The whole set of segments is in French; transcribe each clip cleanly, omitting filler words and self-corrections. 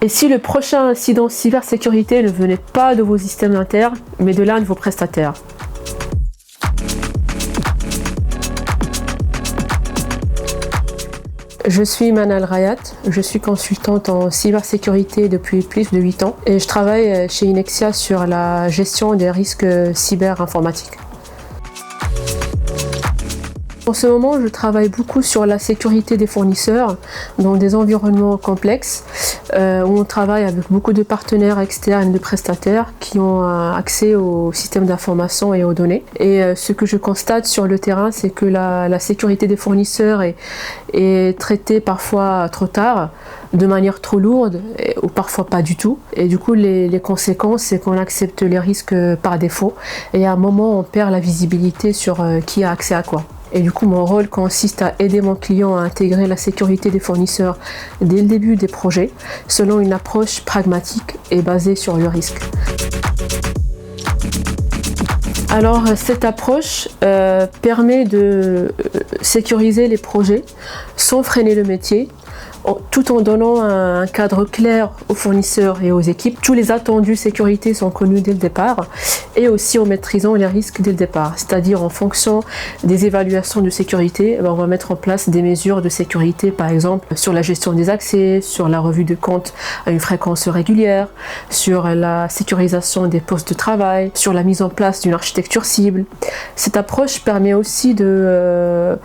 Et si le prochain incident cybersécurité ne venait pas de vos systèmes internes, mais de l'un de vos prestataires? Je suis Manal Rayat, je suis consultante en cybersécurité depuis plus de 8 ans et je travaille chez Inexia sur la gestion des risques cyberinformatiques. En ce moment, je travaille beaucoup sur la sécurité des fournisseurs dans des environnements complexes où on travaille avec beaucoup de partenaires externes et de prestataires qui ont accès aux systèmes d'information et aux données. Et ce que je constate sur le terrain, c'est que la sécurité des fournisseurs est traitée parfois trop tard, de manière trop lourde ou parfois pas du tout. Et du coup, les conséquences, c'est qu'on accepte les risques par défaut et à un moment, on perd la visibilité sur qui a accès à quoi. Et du coup, mon rôle consiste à aider mon client à intégrer la sécurité des fournisseurs dès le début des projets, selon une approche pragmatique et basée sur le risque. Alors, cette approche permet de sécuriser les projets sans freiner le métier, tout en donnant un cadre clair aux fournisseurs et aux équipes. Tous les attendus sécurité sont connus dès le départ et aussi en maîtrisant les risques dès le départ. C'est-à-dire en fonction des évaluations de sécurité, on va mettre en place des mesures de sécurité, par exemple sur la gestion des accès, sur la revue de compte à une fréquence régulière, sur la sécurisation des postes de travail, sur la mise en place d'une architecture cible. Cette approche permet aussi de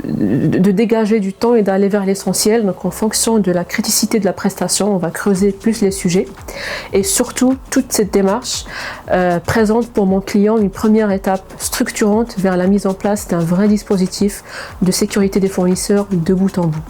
dégager du temps et d'aller vers l'essentiel. Donc en fonction de la criticité de la prestation, on va creuser plus les sujets. Et surtout, toute cette démarche présente pour mon client une première étape structurante vers la mise en place d'un vrai dispositif de sécurité des fournisseurs de bout en bout.